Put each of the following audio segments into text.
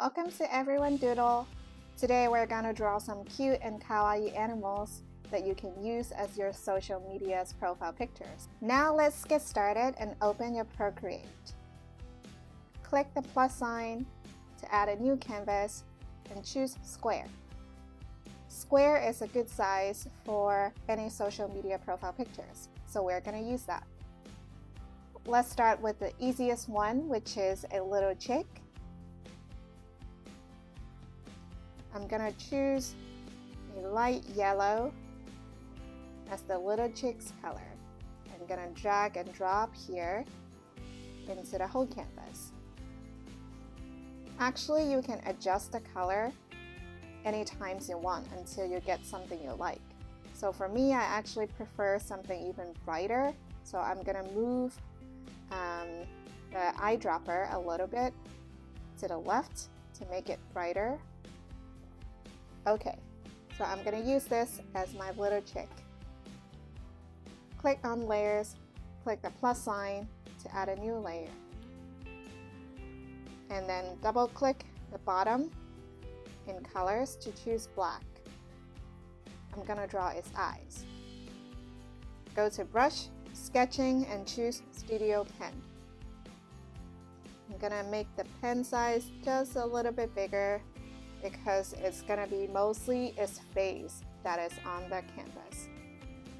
Welcome to Everyone Doodle. Today we're gonna draw some cute and kawaii animals that you can use as your social media's profile pictures. Now let's get started and open your Procreate. Click the plus sign to add a new canvas and choose square. Square is a good size for any social media profile pictures, so we're gonna use that. Let's start with the easiest one, which is a little chick. I'm gonna choose a light yellow as the little chick's color. I'm gonna drag and drop here into the whole canvas. Actually, you can adjust the color anytime you want until you get something you like. So for me, I actually prefer something even brighter. So I'm gonna move the eyedropper a little bit to the left to make it brighter. Okay, so I'm gonna use this as my little chick. Click on layers, click the plus sign to add a new layer. And then double click the bottom in colors to choose black. I'm gonna draw its eyes. Go to brush, sketching, and choose studio pen. I'm gonna make the pen size just a little bit bigger because it's gonna be mostly its face that is on the canvas.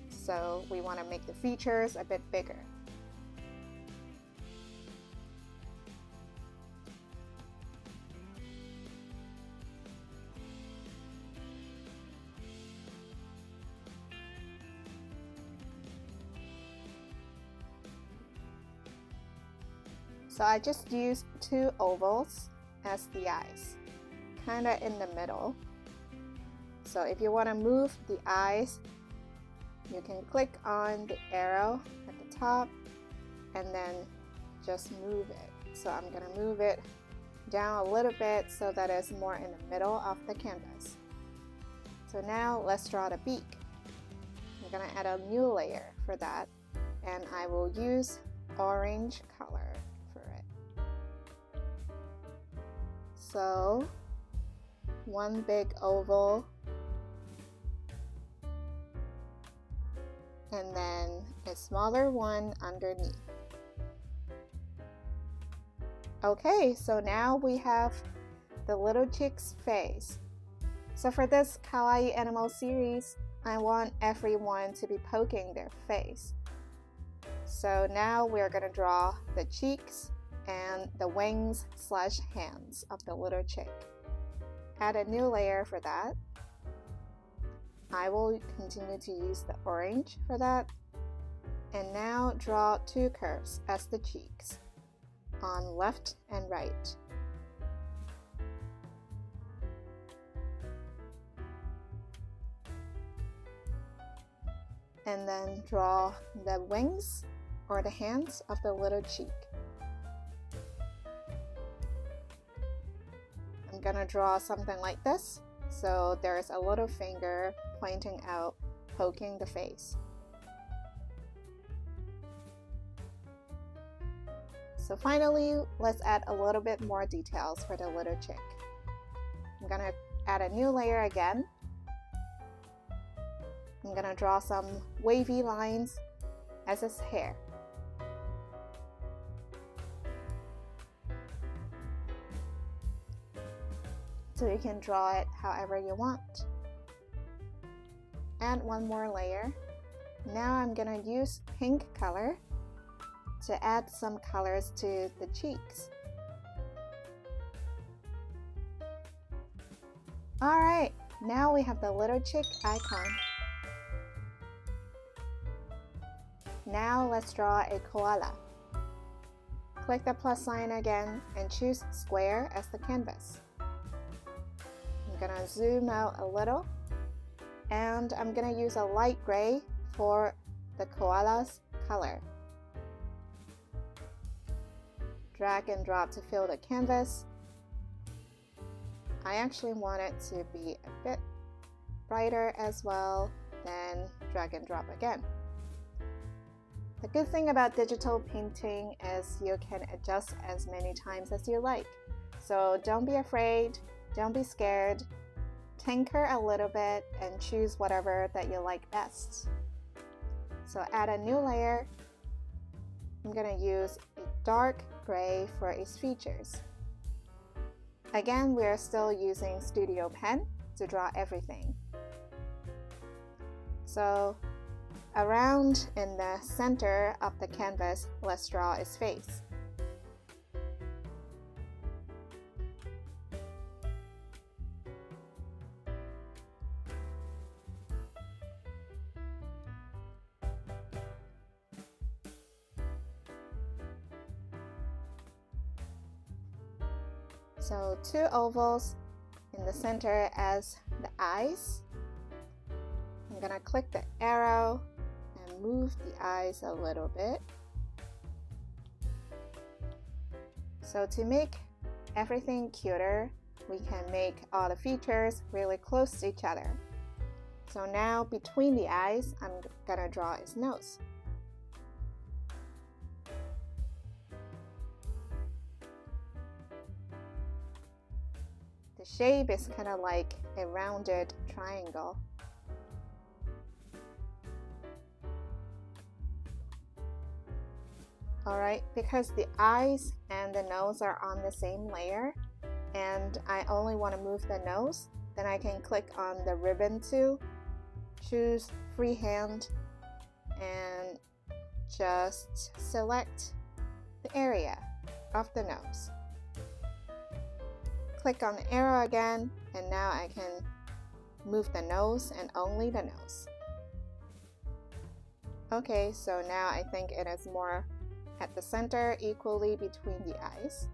So we wanna make the features a bit bigger. So I just used two ovals as the eyes, kind of in the middle. So if you want to move the eyes, you can click on the arrow at the top and then just move it. So I'm going to move it down a little bit so that it's more in the middle of the canvas. So now let's draw the beak. I'm going to add a new layer for that, and I will use orange color. So one big oval and then a smaller one underneath. Okay, so now we have the little chick's face. So for this kawaii animal series, I want everyone to be poking their face. So now we're gonna draw the cheeks and the wings/hands of the little chick. Add a new layer for that. I will continue to use the orange for that. And now draw two curves as the cheeks on left and right. And then draw the wings or the hands of the little cheek. I'm gonna draw something like this. So there's a little finger pointing out, poking the face. So finally, let's add a little bit more details for the little chick. I'm gonna add a new layer again. I'm gonna draw some wavy lines as its hair. So you can draw it however you want. Add one more layer. Now I'm gonna use pink color to add some colors to the cheeks. Alright, now we have the little chick icon. Now let's draw a koala. Click the plus sign again and choose square as the canvas. I'm gonna zoom out a little, and I'm gonna use a light gray for the koala's color. Drag and drop to fill the canvas. I actually want it to be a bit brighter as well, then drag and drop again. The good thing about digital painting is you can adjust as many times as you like. So don't be afraid, don't be scared. Tinker a little bit and choose whatever that you like best. So add a new layer. I'm going to use a dark gray for its features. Again, we are still using Studio Pen to draw everything. So around in the center of the canvas, let's draw its face. So 2 ovals in the center as the eyes. I'm gonna click the arrow and move the eyes a little bit. So to make everything cuter, we can make all the features really close to each other. So now between the eyes, I'm gonna draw its nose. The shape is kind of like a rounded triangle. Alright, because the eyes and the nose are on the same layer and I only want to move the nose, then I can click on the ribbon tool, choose freehand, and just select the area of the nose. Click on the arrow again, and now I can move the nose and only the nose. Okay, so now I think it is more at the center, equally between the eyes.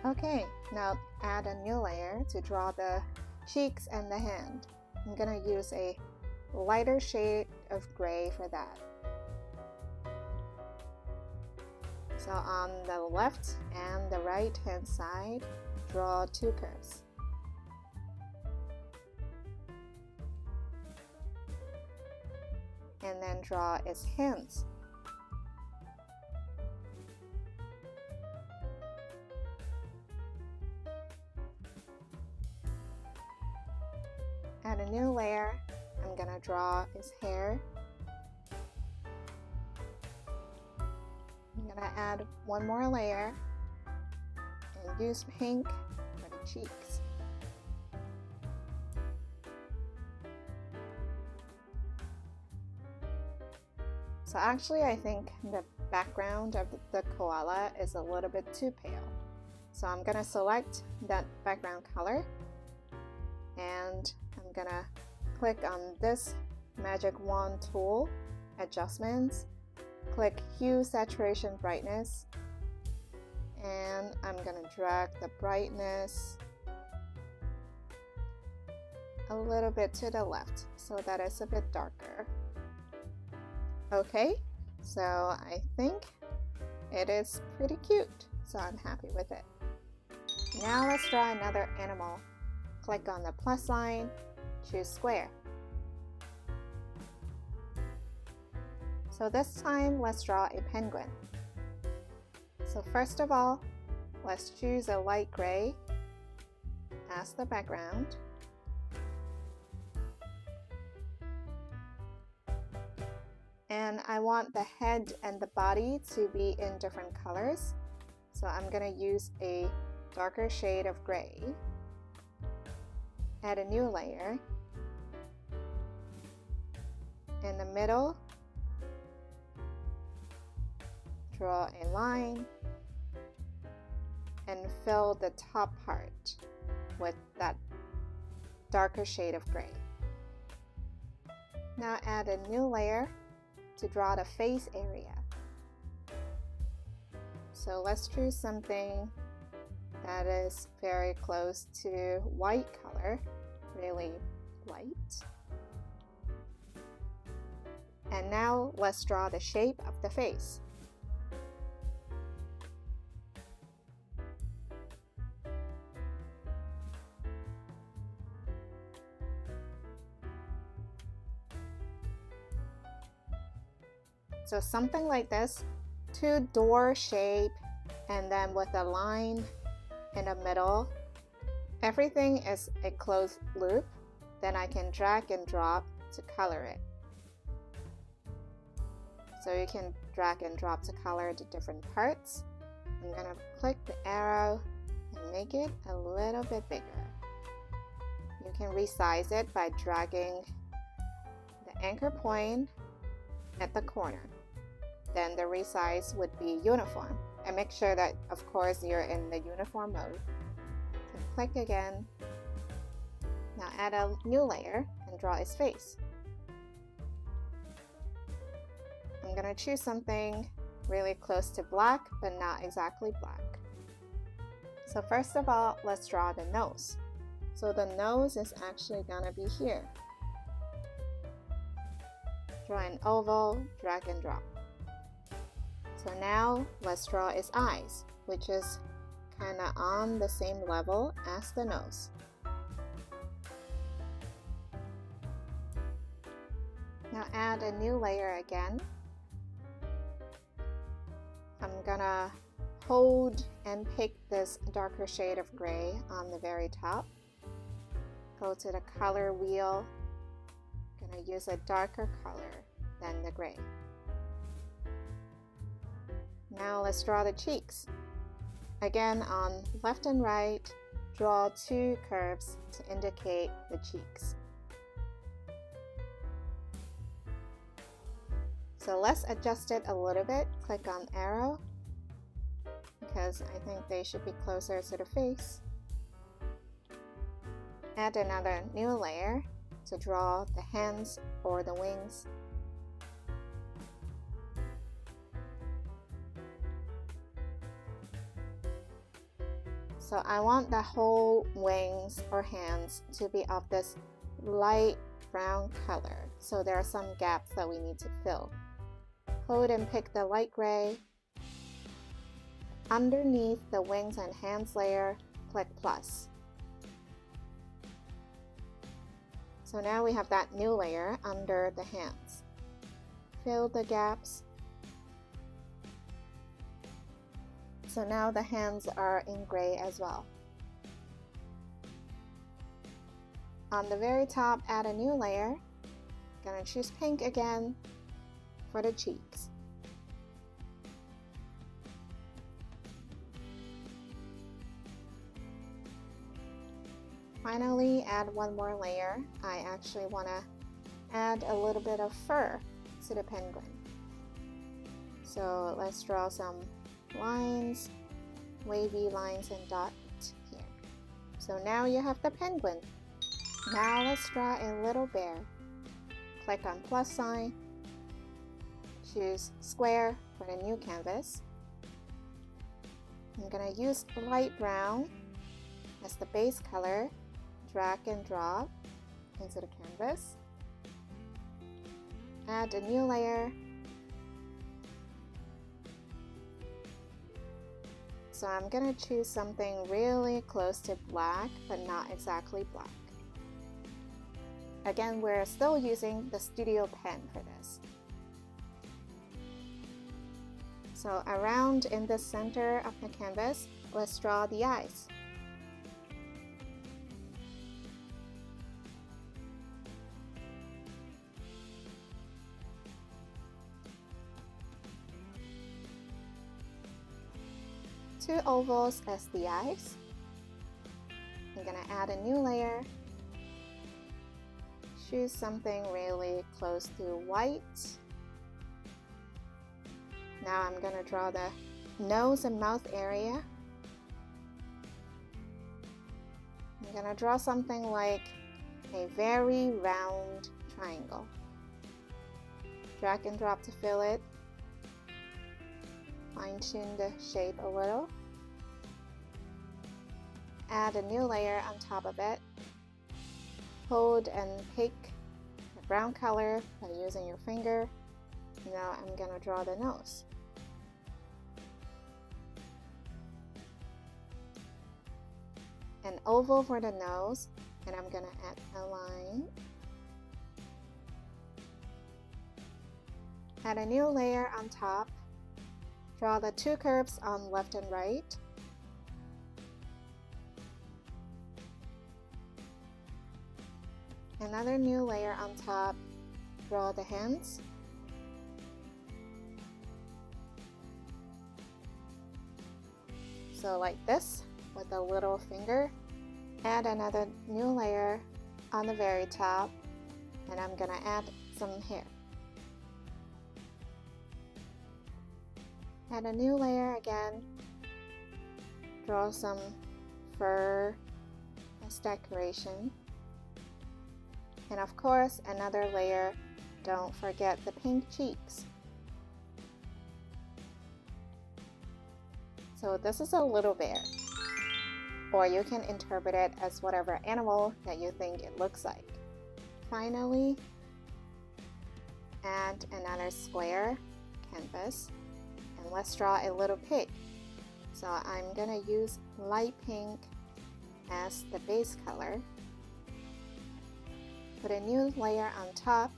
Okay, now add a new layer to draw the cheeks and the hand. I'm gonna use a lighter shade of gray for that. So on the left and the right hand side, draw 2 curves. And then draw its hands. Add a new layer. I'm gonna draw its hair. I'm gonna add 1 more layer and use pink for the cheeks. So actually I think the background of the koala is a little bit too pale. So I'm gonna select that background color and I'm gonna click on this magic wand tool, adjustments, click hue, saturation, brightness, and I'm gonna drag the brightness a little bit to the left so that it's a bit darker. Okay, so I think it is pretty cute, so I'm happy with it. Now let's draw another animal. Click on the plus sign, choose square. So this time, let's draw a penguin. So first of all, let's choose a light gray as the background. And I want the head and the body to be in different colors. So I'm gonna use a darker shade of gray. Add a new layer. In the middle, draw a line and fill the top part with that darker shade of gray. Now add a new layer to draw the face area. So let's choose something that is very close to white color, really light. And now let's draw the shape of the face. So something like this, 2 door shape and then with a line in the middle, everything is a closed loop. Then I can drag and drop to color it. So you can drag and drop to color the different parts. I'm gonna click the arrow and make it a little bit bigger. You can resize it by dragging the anchor point at the corner. Then the resize would be uniform. And make sure that, of course, you're in the uniform mode. And click again. Now add a new layer and draw its face. I'm gonna choose something really close to black, but not exactly black. So first of all, let's draw the nose. So the nose is actually gonna be here. Draw an oval, drag and drop. So now let's draw its eyes, which is kind of on the same level as the nose. Now add a new layer again. I'm gonna hold and pick this darker shade of gray on the very top. Go to the color wheel. Gonna use a darker color than the gray. Now let's draw the cheeks. Again, on left and right, draw two curves to indicate the cheeks. So let's adjust it a little bit. Click on arrow because I think they should be closer to the face. Add another new layer to draw the hands or the wings. So I want the whole wings or hands to be of this light brown color. So there are some gaps that we need to fill. Hold and pick the light gray. Underneath the wings and hands layer, click plus. So now we have that new layer under the hands. Fill the gaps. So now the hands are in gray as well. On the very top, add a new layer. Gonna choose pink again for the cheeks. Finally, add one more layer. I actually want to add a little bit of fur to the penguin. So let's draw some lines, wavy lines and dots here. So now you have the penguin. Now let's draw a little bear. Click on plus sign, choose square for the new canvas. I'm going to use light brown as the base color. Drag and drop into the canvas. Add a new layer. So I'm going to choose something really close to black, but not exactly black. Again, we're still using the studio pen for this. So around in the center of the canvas, let's draw the eyes. Two ovals as the eyes. I'm going to add a new layer. Choose something really close to white. Now I'm going to draw the nose and mouth area. I'm going to draw something like a very round triangle. Drag and drop to fill it. Fine-tune the shape a little. Add a new layer on top of it. Hold and pick the brown color by using your finger. Now I'm going to draw the nose. An oval for the nose, and I'm going to add a line. Add a new layer on top. Draw the two curves on left and right. Another new layer on top. Draw the hands. So like this with a little finger. Add another new layer on the very top, and I'm gonna add some hair. Add a new layer again. Draw some fur as decoration. And of course, another layer. Don't forget the pink cheeks. So this is a little bear, or you can interpret it as whatever animal that you think it looks like. Finally, add another square canvas, and let's draw a little pig. So I'm gonna use light pink as the base color. Put a new layer on top.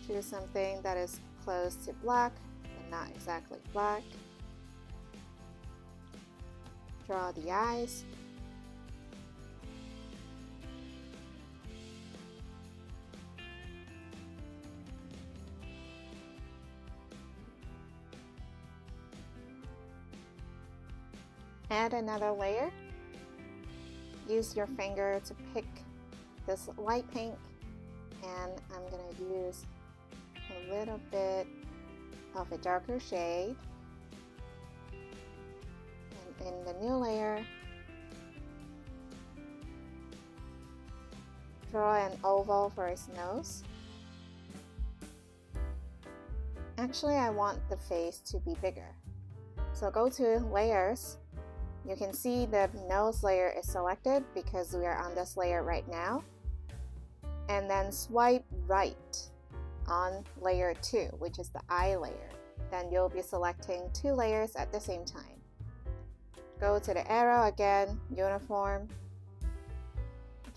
Choose something that is close to black, but not exactly black. Draw the eyes. Add another layer. Use your finger to pick this light pink, and I'm going to use a little bit of a darker shade. And in the new layer, draw an oval for his nose. Actually, I want the face to be bigger. So go to layers. You can see the nose layer is selected because we are on this layer right now. And then swipe right on layer 2, which is the eye layer. Then you'll be selecting 2 layers at the same time. Go to the arrow again, uniform.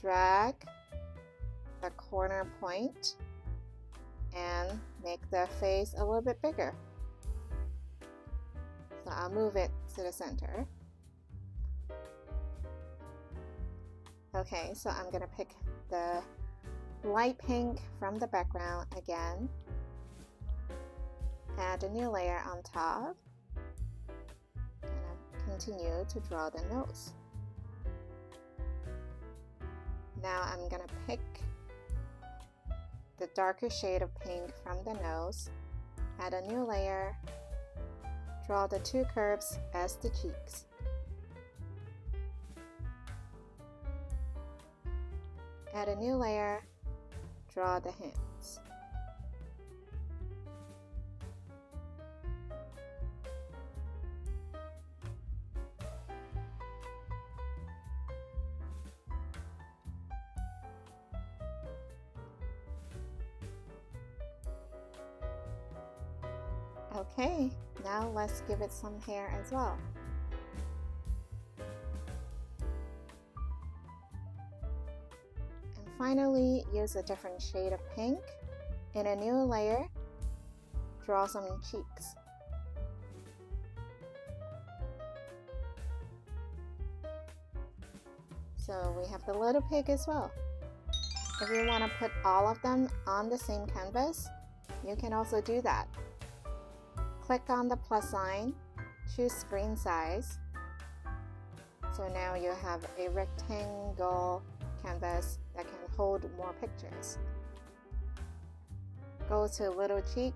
Drag the corner point and make the face a little bit bigger. So I'll move it to the center. Okay, so I'm gonna pick the light pink from the background again. Add a new layer on top. And I'll continue to draw the nose. Now I'm gonna pick the darker shade of pink from the nose. Add a new layer. Draw the 2 curves as the cheeks. Add a new layer, draw the hands. Okay, now let's give it some hair as well. Finally, use a different shade of pink. In a new layer, draw some cheeks. So we have the little pig as well. If you want to put all of them on the same canvas, you can also do that. Click on the plus sign, choose screen size. So now you have a rectangle canvas that can hold more pictures. Go to little cheek.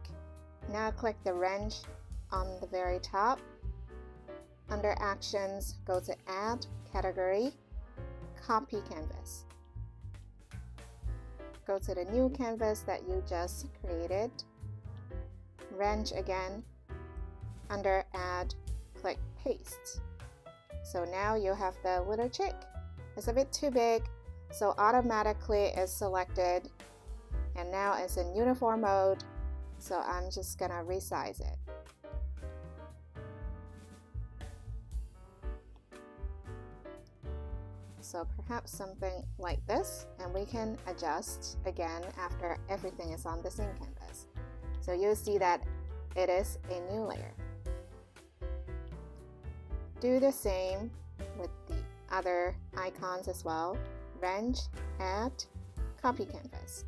Now click the wrench on the very top. Under actions, go to add category, copy canvas. Go to the new canvas that you just created. Wrench again. Under add, click paste. So now you have the little chick. It's a bit too big, so automatically it's selected, and now it's in uniform mode, so I'm just gonna resize it. So perhaps something like this, and we can adjust again after everything is on the same canvas. So you'll see that it is a new layer. Do the same with the other icons as well. Wrench, add, copy canvas.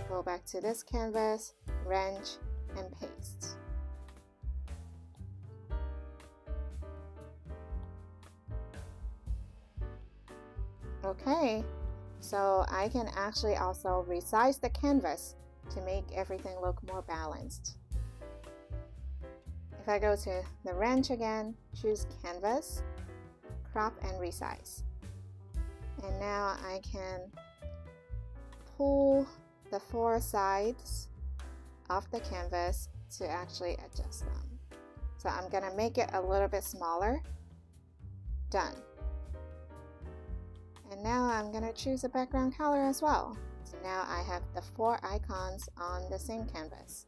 Go back to this canvas, wrench, and paste. Okay, so I can actually also resize the canvas to make everything look more balanced. If I go to the wrench again, choose canvas, crop and resize. And now I can pull the 4 sides of the canvas to actually adjust them. So I'm going to make it a little bit smaller. Done. And now I'm going to choose a background color as well. So now I have the 4 icons on the same canvas.